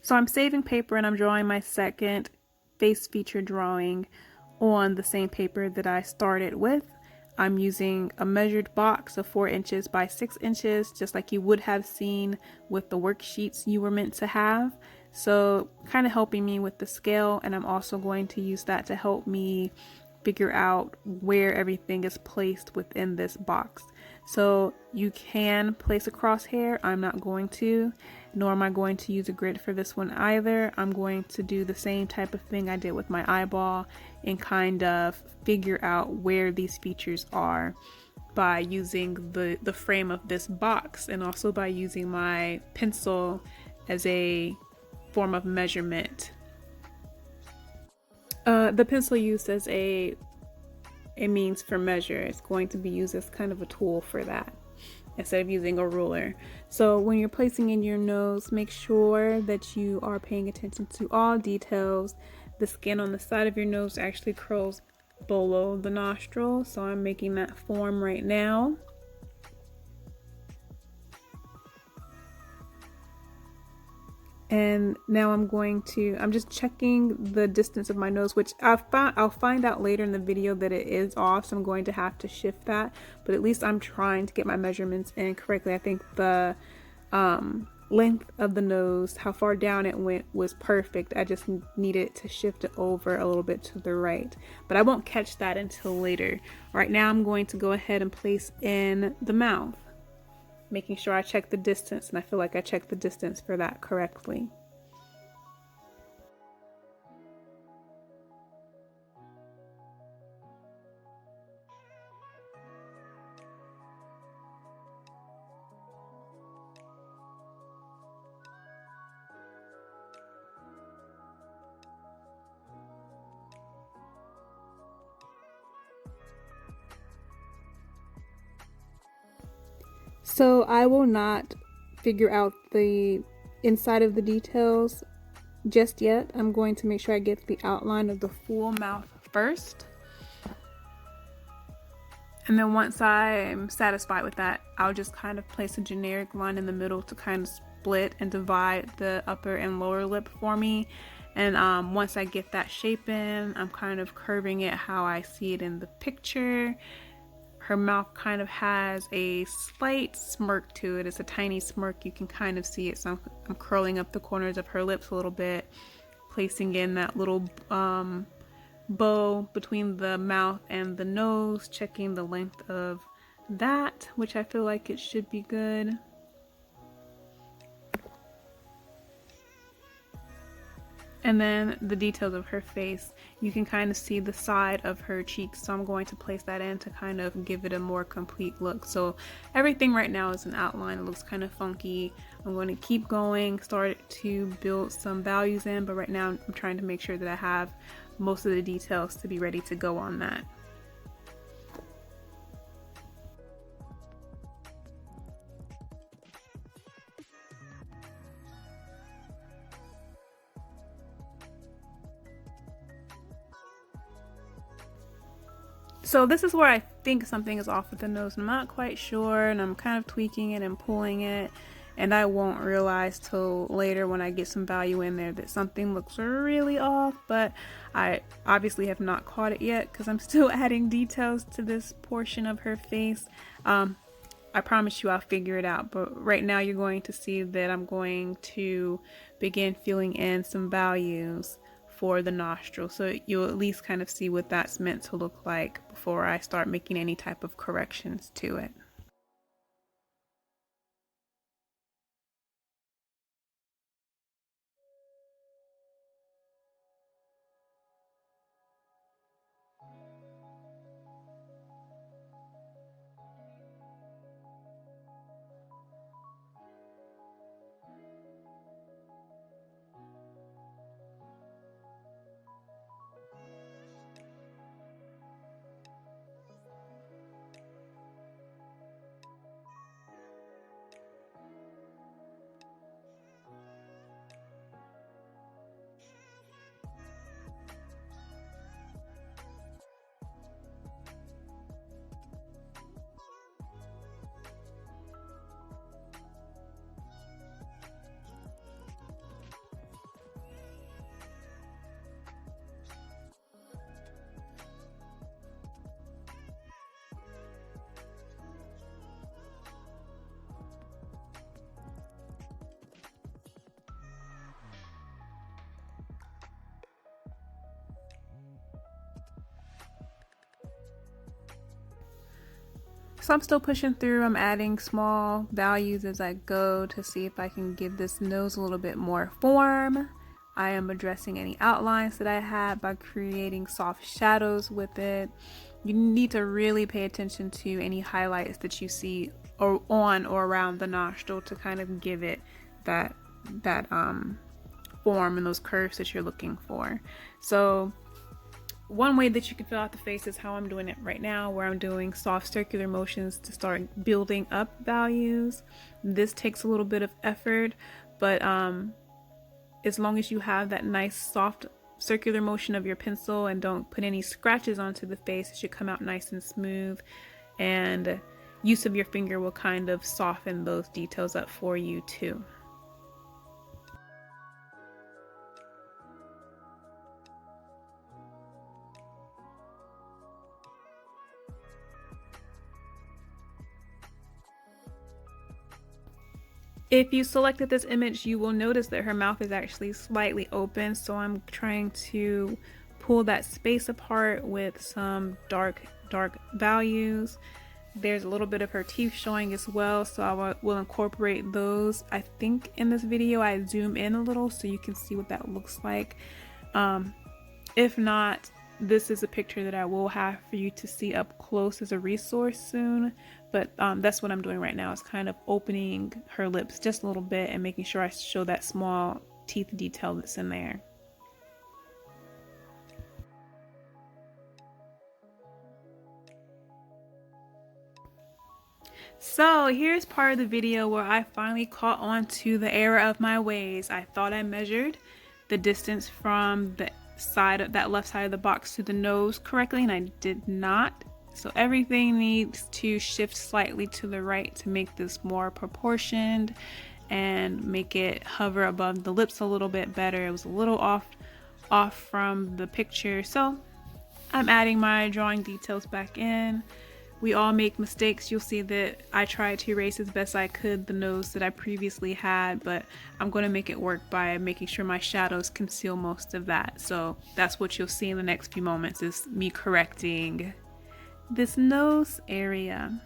So I'm saving paper and I'm drawing my second face feature drawing on the same paper that I started with. I'm using a measured box of 4 inches by 6 inches, just like you would have seen with the worksheets you were meant to have. So kind of helping me with the scale, and I'm also going to use that to help me figure out where everything is placed within this box. So you can place a crosshair. I'm not going to, nor am I going to use a grid for this one either. I'm going to do the same type of thing I did with my eyeball and kind of figure out where these features are by using the frame of this box, and also by using my pencil as a form of measurement. The pencil used as a means for measure is going to be used as kind of a tool for that instead of using a ruler. So when you're placing in your nose, make sure that you are paying attention to all details. The skin on the side of your nose actually curls below the nostril, so I'm making that form right now. And now I'm just checking the distance of my nose, which I'll find out later in the video that it is off, so I'm going to have to shift that, but at least I'm trying to get my measurements in correctly. I think the length of the nose, how far down it went, was perfect. I just needed to shift it over a little bit to the right, but I won't catch that until later. Right now I'm going to go ahead and place in the mouth, making sure I check the distance, and I feel like I checked the distance for that correctly. So I will not figure out the inside of the details just yet. I'm going to make sure I get the outline of the full mouth first. And then once I'm satisfied with that, I'll just kind of place a generic line in the middle to kind of split and divide the upper and lower lip for me. And once I get that shape in, I'm kind of curving it how I see it in the picture. Her mouth kind of has a slight smirk to it. It's a tiny smirk. You can kind of see it. So I'm curling up the corners of her lips a little bit, placing in that little bow between the mouth and the nose, checking the length of that, which I feel like it should be good. And then the details of her face, you can kind of see the side of her cheeks, so I'm going to place that in to kind of give it a more complete look. So everything right now is an outline. It looks kind of funky. I'm going to keep going, start to build some values in, but right now I'm trying to make sure that I have most of the details to be ready to go on that. So this is where I think something is off with the nose. I'm not quite sure, and I'm kind of tweaking it and pulling it, and I won't realize till later when I get some value in there that something looks really off, but I obviously have not caught it yet because I'm still adding details to this portion of her face. I promise you I'll figure it out, but right now you're going to see that I'm going to begin filling in some values for the nostril, so you'll at least kind of see what that's meant to look like before I start making any type of corrections to it. So I'm still pushing through. I'm adding small values as I go to see if I can give this nose a little bit more form. I am addressing any outlines that I had by creating soft shadows with it. You need to really pay attention to any highlights that you see or on or around the nostril to kind of give it that form and those curves that you're looking for. So one way that you can fill out the face is how I'm doing it right now, where I'm doing soft circular motions to start building up values. This takes a little bit of effort, but as long as you have that nice soft circular motion of your pencil and don't put any scratches onto the face, it should come out nice and smooth, and use of your finger will kind of soften those details up for you too. If you selected this image, you will notice that her mouth is actually slightly open, so I'm trying to pull that space apart with some dark values. There's a little bit of her teeth showing as well, so I will incorporate those. I think in this video I zoom in a little so you can see what that looks like. If not, this is a picture that I will have for you to see up close as a resource soon, but that's what I'm doing right now, is kind of opening her lips just a little bit and making sure I show that small teeth detail that's in there. So here's part of the video where I finally caught on to the error of my ways. I thought I measured the distance from the side of that left side of the box to the nose correctly, and I did not. So everything needs to shift slightly to the right to make this more proportioned and make it hover above the lips a little bit better. It was a little off from the picture, so I'm adding my drawing details back in. We all make mistakes. You'll see that I tried to erase as best I could the nose that I previously had, but I'm going to make it work by making sure my shadows conceal most of that. So that's what you'll see in the next few moments, is me correcting this nose area.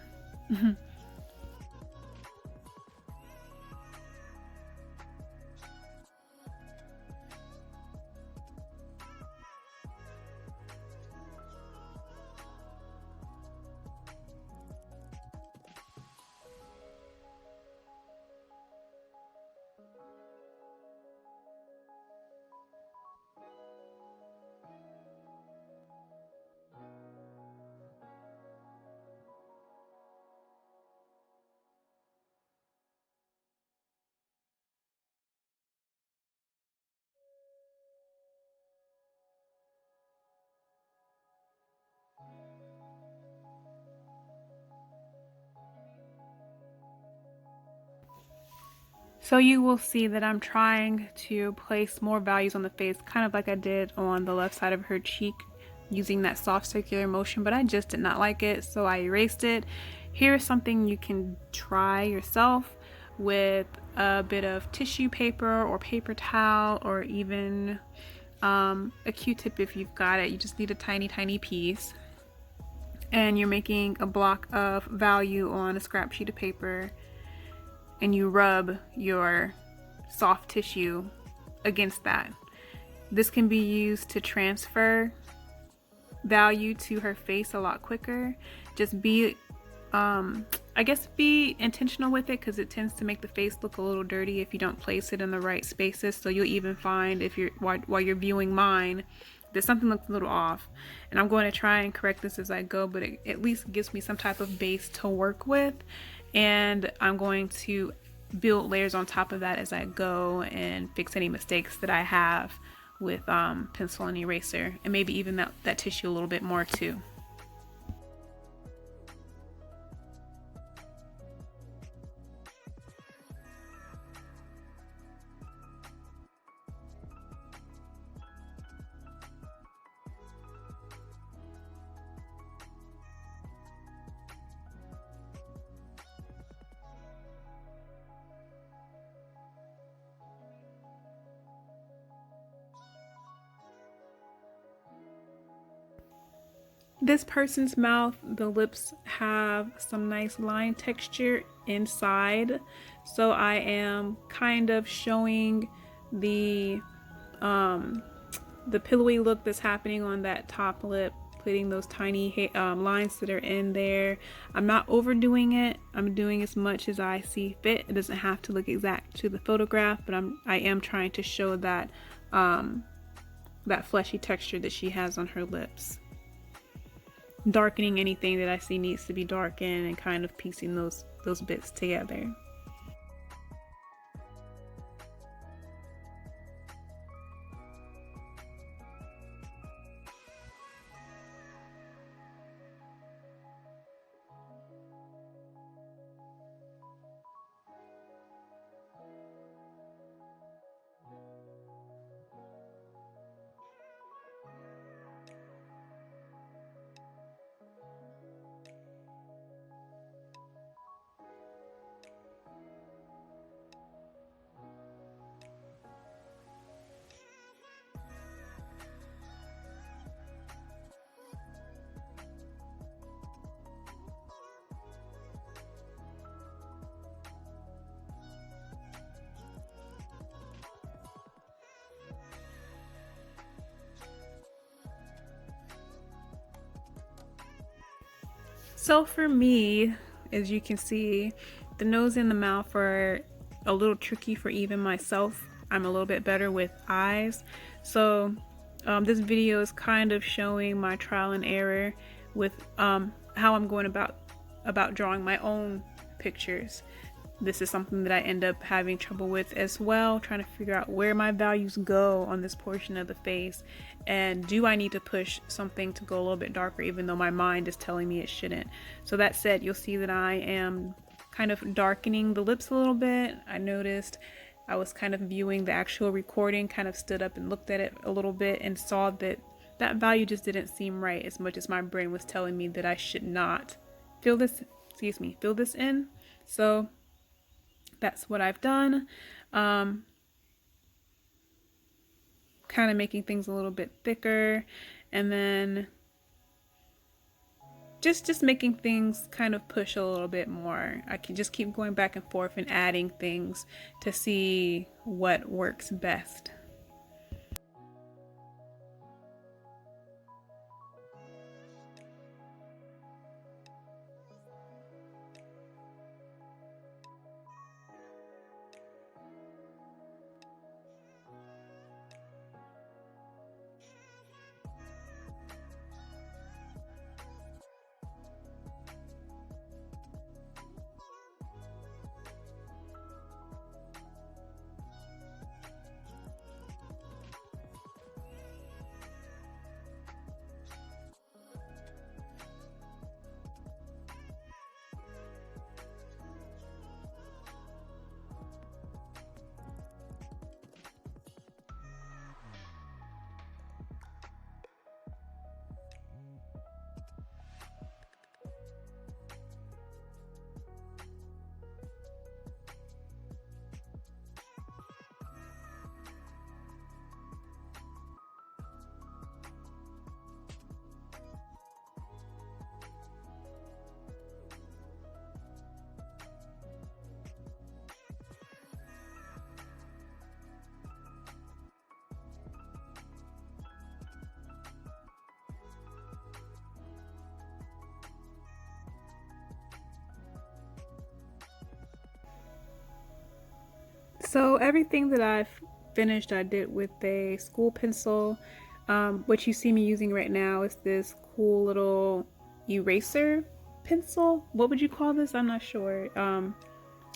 So you will see that I'm trying to place more values on the face, kind of like I did on the left side of her cheek, using that soft circular motion, but I just did not like it, so I erased it. Here's something you can try yourself with a bit of tissue paper or paper towel, or even a Q-tip if you've got it. You just need a tiny piece, and you're making a block of value on a scrap sheet of paper, and you rub your soft tissue against that. This can be used to transfer value to her face a lot quicker. Just be I guess be intentional with it, because it tends to make the face look a little dirty if you don't place it in the right spaces. So you'll even find, if you're while you're viewing mine, that something looks a little off, and I'm going to try and correct this as I go, but it at least gives me some type of base to work with, and I'm going to build layers on top of that as I go and fix any mistakes that I have with pencil and eraser, and maybe even that tissue a little bit more too. This person's mouth, the lips have some nice line texture inside. So I am kind of showing the pillowy look that's happening on that top lip, putting those tiny lines that are in there. I'm not overdoing it. I'm doing as much as I see fit. It doesn't have to look exact to the photograph, but I am trying to show that that fleshy texture that she has on her lips. Darkening anything that I see needs to be darkened and kind of piecing those bits together. So for me, as you can see, the nose and the mouth are a little tricky for even myself. I'm a little bit better with eyes. So this video is kind of showing my trial and error with how I'm going about drawing my own pictures. This is something that I end up having trouble with as well, trying to figure out where my values go on this portion of the face, and do I need to push something to go a little bit darker even though my mind is telling me it shouldn't. So that said, you'll see that I am kind of darkening the lips a little bit. I noticed I was kind of viewing the actual recording, kind of stood up and looked at it a little bit and saw that that value just didn't seem right, as much as my brain was telling me that I should not fill this in. So that's what I've done. Kind of making things a little bit thicker, and then just making things kind of push a little bit more. I can just keep going back and forth and adding things to see what works best. So everything that I've finished I did with a school pencil. What you see me using right now is this cool little eraser pencil. What would you call this? I'm not sure.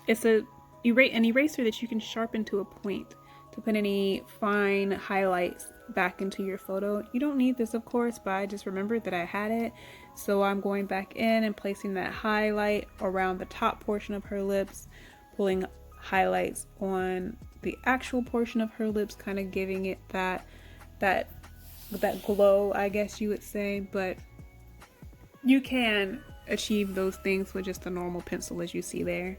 It's an eraser that you can sharpen to a point to put any fine highlights back into your photo. You don't need this, of course, but I just remembered that I had it. So I'm going back in and placing that highlight around the top portion of her lips, pulling highlights on the actual portion of her lips, kind of giving it that glow, I guess you would say. But you can achieve those things with just a normal pencil, as you see there.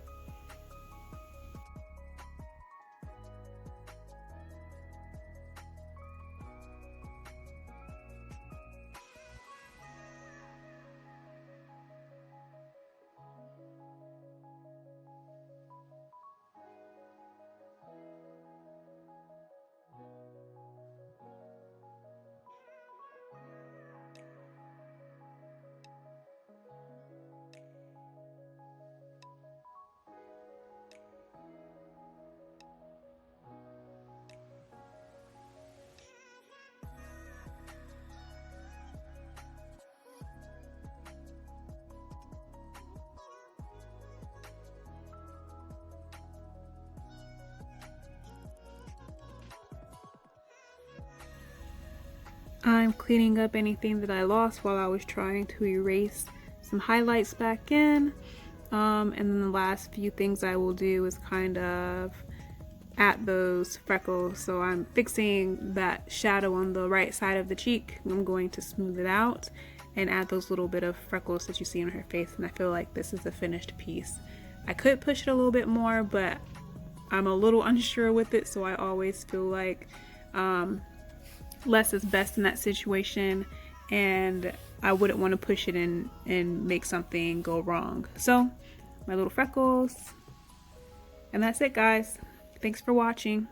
I'm cleaning up anything that I lost while I was trying to erase some highlights back in. And then the last few things I will do is kind of add those freckles. So I'm fixing that shadow on the right side of the cheek. I'm going to smooth it out and add those little bit of freckles that you see on her face. And I feel like this is a finished piece. I could push it a little bit more, but I'm a little unsure with it. So I always feel like less is best in that situation, and I wouldn't want to push it in and make something go wrong. So my little freckles, and that's it, guys. Thanks for watching.